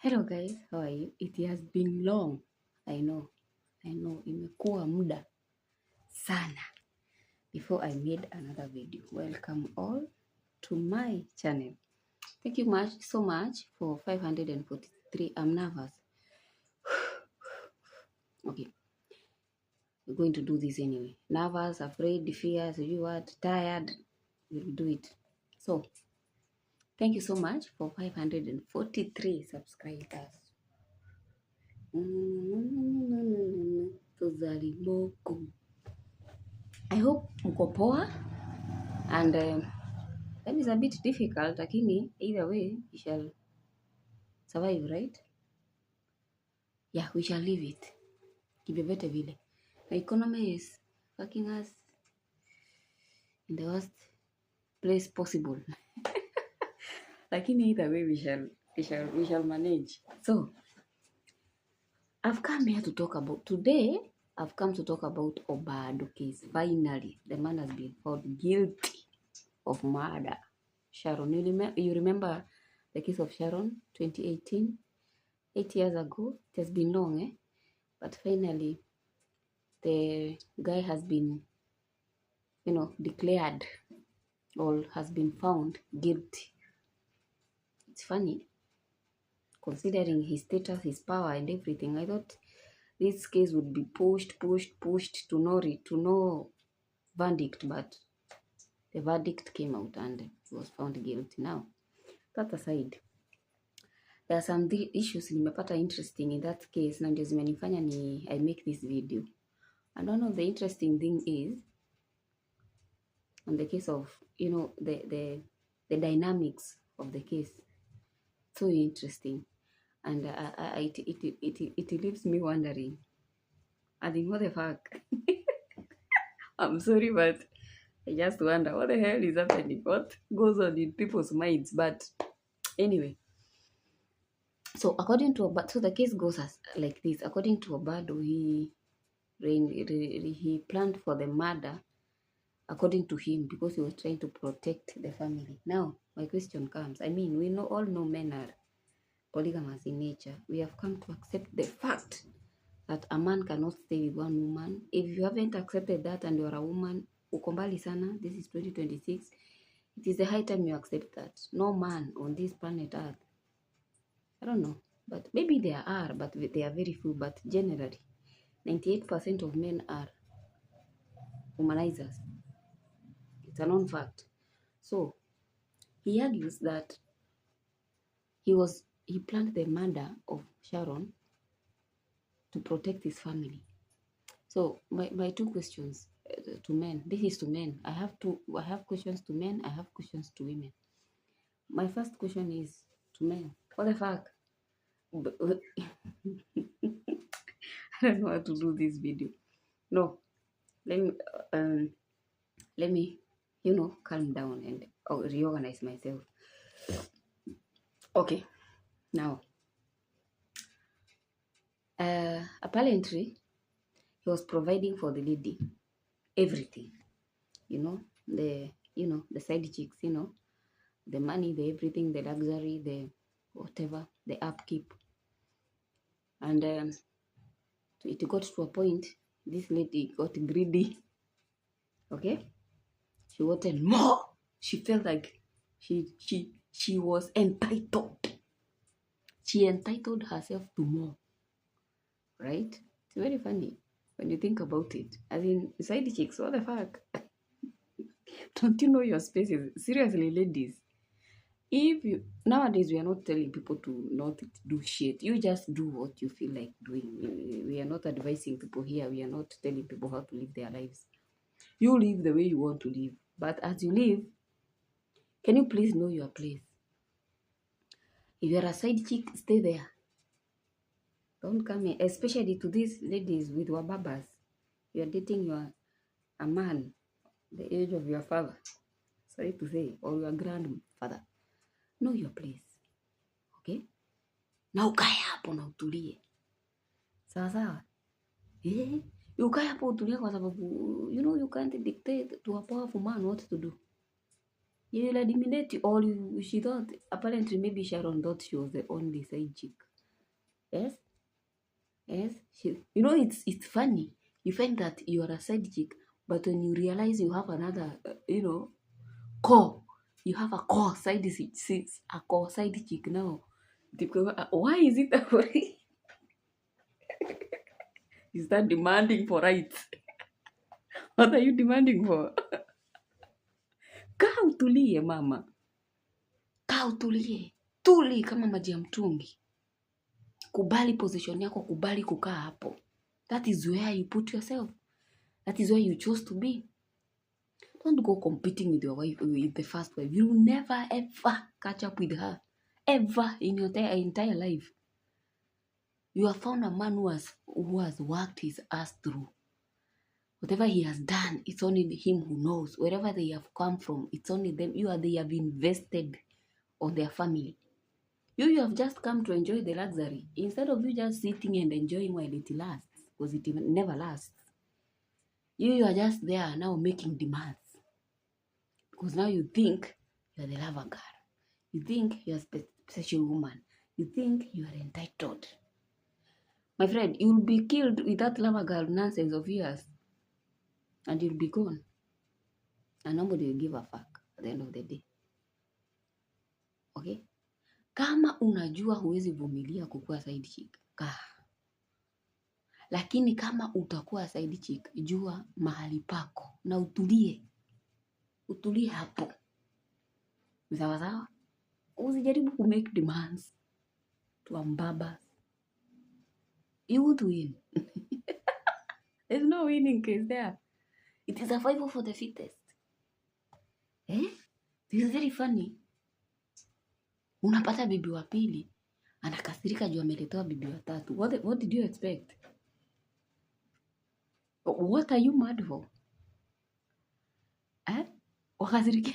Hello guys, how are you? It has been long. I know. Imekuwa muda sana before I made another video. Welcome all to my channel. Thank you so much for 543. I'm nervous. Okay, we're going to do this anyway. Nervous, afraid, fears, you what, tired. We'll do it. So, thank you so much for 543 subscribers. Tuzaliboko. I hope mko poa and that is a bit difficult, lakini either way we shall survive, right? Yeah, we shall live it. Kivyovyote vile. The economy is fucking us in the worst place possible. Lakini either way we shall manage. So, I've come here to talk about today. I've come to talk about Obado case. Finally, the man has been found guilty of murder. Sharon, you remember the case of Sharon, 2018, 8 years ago? It has been long, eh? But finally, the guy has been, declared or has been found guilty. It's funny, considering his status, his power, and everything. I thought this case would be pushed to no verdict, but the verdict came out and he was found guilty. Now, that aside, there are some issues nimepata interesting in that case na ndio zimenifanya I make this video. And one of the interesting thing is on the case of, the dynamics of the case. So interesting. And it leaves me wondering, I think, what the fuck? I'm sorry, but I just wonder what the hell is happening. What goes on in people's minds? But anyway, so according to Obado, so the case goes like this. According to Obado, he planned for the murder, according to him, because he was trying to protect the family. Now, my question comes. I mean, we all know men are polygamous in nature. We have come to accept the fact that a man cannot stay with one woman. If you haven't accepted that and you're a woman, uko mbali sana, this is 2026, it is the high time you accept that. No man on this planet Earth, I don't know, but maybe there are, but they are very few, but generally, 98% of men are womanizers. It's a known fact. So, he argues that he planned the murder of Sharon to protect his family. So my two questions to men. This is to men. I have questions to men. I have questions to women. My first question is to men. What the fuck? I don't know how to do this video. No, let me calm down and reorganize myself. Okay, now apparently he was providing for the lady everything, the side chicks, the money, the everything, the luxury, the whatever, the upkeep. And it got to a point, this lady got greedy. Okay, she wanted more. She felt like she was entitled. She entitled herself to more, right? It's very funny when you think about it. As in, side chicks, what the fuck? Don't you know your spaces? Seriously, ladies. Nowadays we are not telling people to not do shit. You just do what you feel like doing. We are not advising people here. We are not telling people how to live their lives. You live the way you want to live. But as you live, can you please know your place? If you are a side chick, stay there. Don't come in. Especially to these ladies with wababas. You are dating a man the age of your father. Sorry to say. Or your grandfather. Know your place. Okay? Na ukae hapo na utulie. Sawa sawa? Ukae hapo utulie kwa sababu you can't dictate to a powerful man what to do. You will eliminate you, or she thought, apparently maybe Sharon thought she was the only side chick. Yes, yes. It's funny. You find that you are a side chick, but when you realize you have another, core, you have a core side chick, a core side chick now. Why is it that way? You start demanding for rights. What are you demanding for? Kaa utulie mama, kaa utulie, tuli kama maji ya mtungi. Kubali position yako, kubali kukaa hapo. That is where you put yourself. That is where you chose to be. Don't go competing with your wife, with the first wife. You will never ever catch up with her. Ever in your entire life. You have found a man who has worked his ass through. Whatever he has done, it's only him who knows. Wherever they have come from, it's only them. They have invested on their family. You have just come to enjoy the luxury. Instead of you just sitting and enjoying while it lasts, because it never lasts. You are just there now making demands. Because now you think you are the lover girl. You think you are a special woman. You think you are entitled. My friend, you will be killed with that lover girl nonsense of yours. And you'll be gone. And nobody will give a fuck at the end of the day. Okay? Kama unajua huwezi vumilia kukua side chick, kaa. Lakini kama utakuwa side chick, jua mahali pako na utulie. Utulie hapo. Sawa sawa? Usijaribu ku make demands to ambaba. You won't win. There's no winning case there. It is survival for the fittest. This is very funny. Unapata bibi wa pili, anakasirika juu ameletewa bibi wa tatu. What did you expect? What are you mad for? Wakasirike.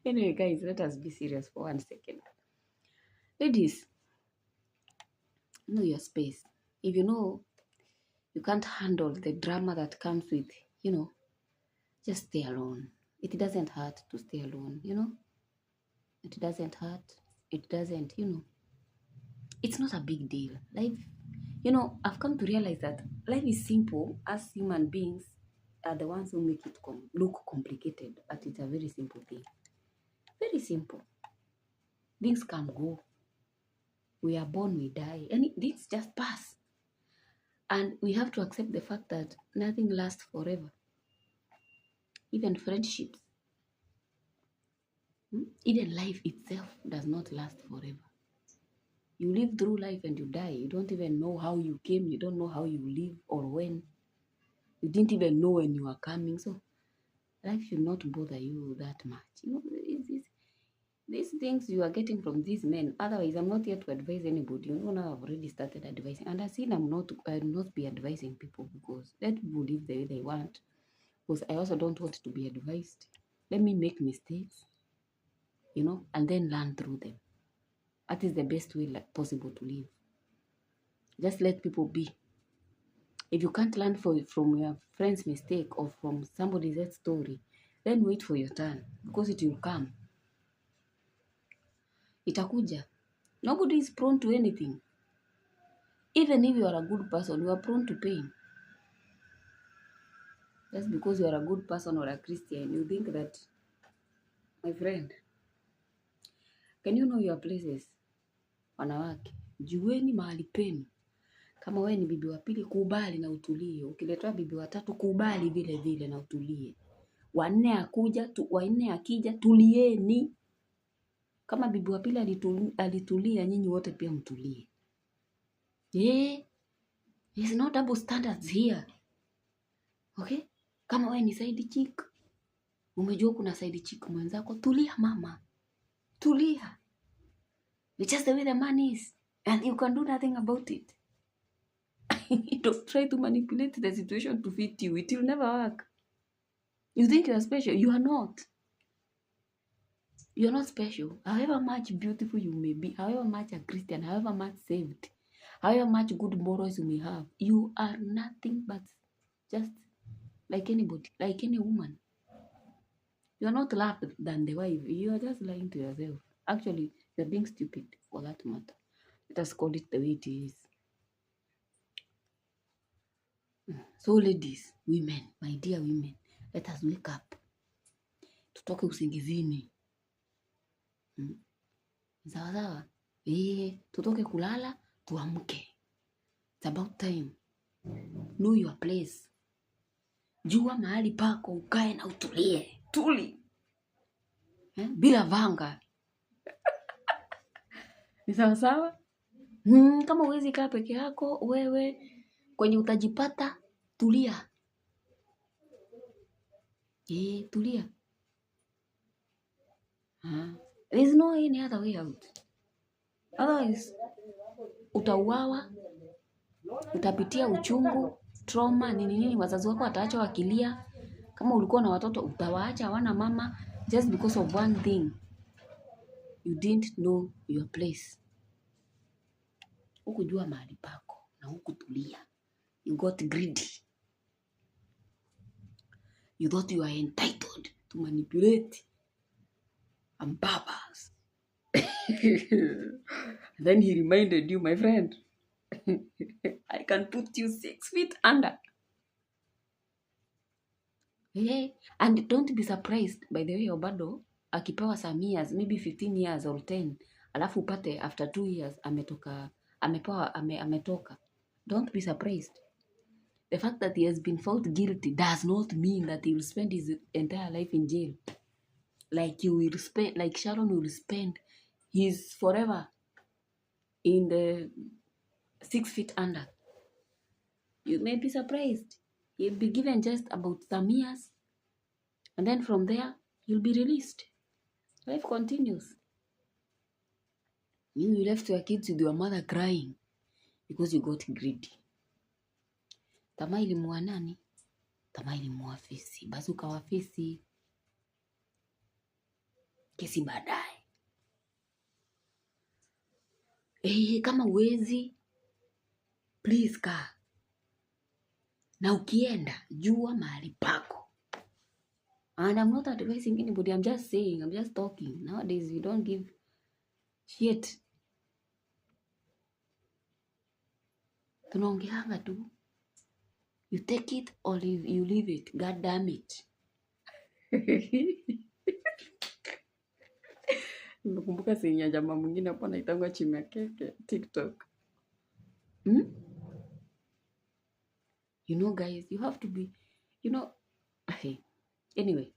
Anyway, guys, let us be serious for 1 second. Ladies, know your space. If you know you can't handle the drama that comes with, just stay alone. It doesn't hurt to stay alone, It doesn't hurt. It doesn't, It's not a big deal. Life, I've come to realize that life is simple. As human beings are the ones who make it look complicated, but it's a very simple thing. Very simple. Things can go. We are born, we die, and things just pass. And we have to accept the fact that nothing lasts forever. Even friendships. Even life itself does not last forever. You live through life and you die. You don't even know how you came. You don't know how you live or when. You didn't even know when you are coming. So life should not bother you that much. These things you are getting from these men. Otherwise, I'm not here to advise anybody. Now I've already started advising. And I said I will not be advising people because let people live the way they want. Because I also don't want to be advised. Let me make mistakes, and then learn through them. That is the best way possible to live. Just let people be. If you can't learn from your friend's mistake or from somebody else's story, then wait for your turn because it will come. Itakuja. Nobody is prone to anything. Even if you are a good person, you are prone to pain. Just because you are a good person or a Christian, you think that, my friend, can you know your places? Wanawake, jueni mahali penu. Kama wewe ni bibi wa pili, kubali na utulie. Ukiletewa bibi wa tatu, kubali vile vile na utulie. Wanne akija, tulieni. Kama bibi wa pili alitulia, nyinyi wote pia mtulie. There's no double standards here. Okay? Kama wewe ni side chick, umejua kuna side chick mwenzako, tulia mama. Tulia. It's just the way the man is. And you can do nothing about it. Don't try to manipulate the situation to fit you. It will never work. You think you are special. You are not. You are not special. However much beautiful you may be, however much a Christian, however much saved, however much good morals you may have, you are nothing but just like anybody, like any woman. You are not loved than the wife. You are just lying to yourself. Actually, you're being stupid for that matter. Let us call it the way it is. So ladies, women, my dear women, let us wake up. Tutoke usingizini. Sawa sawa? Tutoke kulala, tuamke. It's about time. Know your place. Jua mahali pako, ukae na utulie. Tuli. Bila vanga. Ni sawa sawa? Kama huwezi kaa peke yako, wewe kwenye utajipata, tulia. Tulia. There's no any other way out. Otherwise, utauawa, utapitia uchungu, trauma, nini, wazazi wako wataacha wakilia. Kama ulikuwa na watoto, utawaacha hawana mama just because of one thing. You didn't know your place. Hukujua mahali pako na hukutulia. You got greedy. You thought you are entitled to manipulate and purpose. Then he reminded you, my friend, I can put you 6 feet under. And don't be surprised, by the way, Obado, akipewa some years, maybe 15 years or 10, alafu upate after 2 years, ametoka. Don't be surprised. The fact that he has been found guilty does not mean that he will spend his entire life in jail. Like Sharon will spend his forever in the 6 feet under. You may be surprised. He'll be given just about some years. And then from there, he'll be released. Life continues. You left your kids with your mother crying because you got greedy. Tamaa ilimuua nani? Tamaa ilimuua fisi. Basi ukawa fisi. Kesi baadaye. Kama uwezi, please kaa. Na ukienda, jua mahali pako. And I'm not advising anybody, I'm just saying, I'm just talking. Nowadays, we don't give shit. Tunaongeanga tu. You take it or you leave it. God damn it. Nimekumbuka sehemu ya jamaa mwingine hapo anaitangwa Chimya Keke TikTok. You know guys, you have to be, anyway.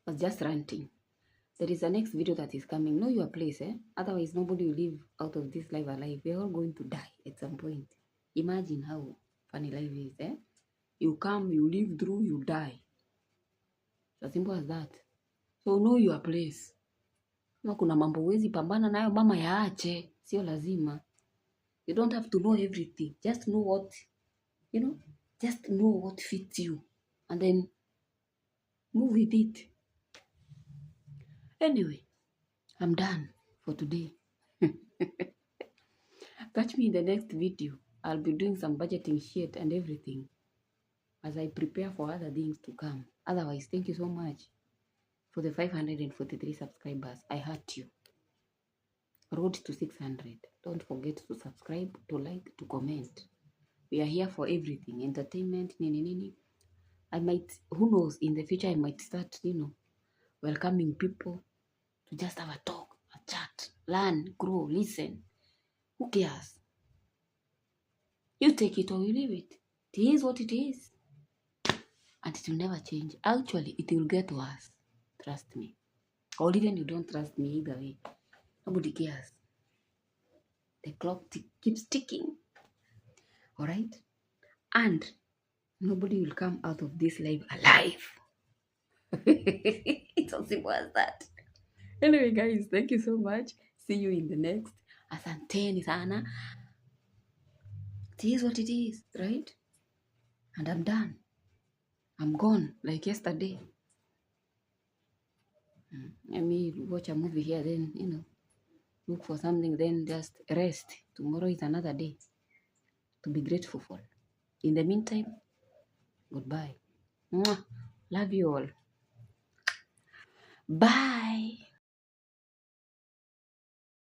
I was just ranting. There is a next video that is coming. Know your place, Otherwise nobody will live out of this life alive. We're all going to die at some point. Imagine how funny life is, You come, you live through, you die. It's as simple as that. So know your place. Kama kuna mambo huwezi pambana nayo, mama yaache. Sio lazima. You don't have to know everything. Just know what, just know what fits you. And then move with it. Anyway, I'm done for today. Catch me in the next video. I'll be doing some budgeting shit and everything as I prepare for other things to come. Otherwise, thank you so much for the 543 subscribers. I heart you. Road to 600. Don't forget to subscribe, to like, to comment. We are here for everything. Entertainment, nini. Who knows, in the future I might start, welcoming people to just have a talk, a chat, learn, grow, listen. Who cares? You take it or you leave it. It is what it is. And it will never change. Actually, it will get worse. Trust me. Or even you don't trust me, either way. Nobody cares. The clock keeps ticking. Alright? And nobody will come out of this life alive. It's as simple as that. Anyway, guys, thank you so much. See you in the next. Asanteni sana. It is what it is, right? And I'm done. I'm gone like yesterday. Let me watch a movie here, then, look for something, then just rest. Tomorrow is another day to be grateful for. In the meantime, goodbye. Mwah. Love you all. Bye.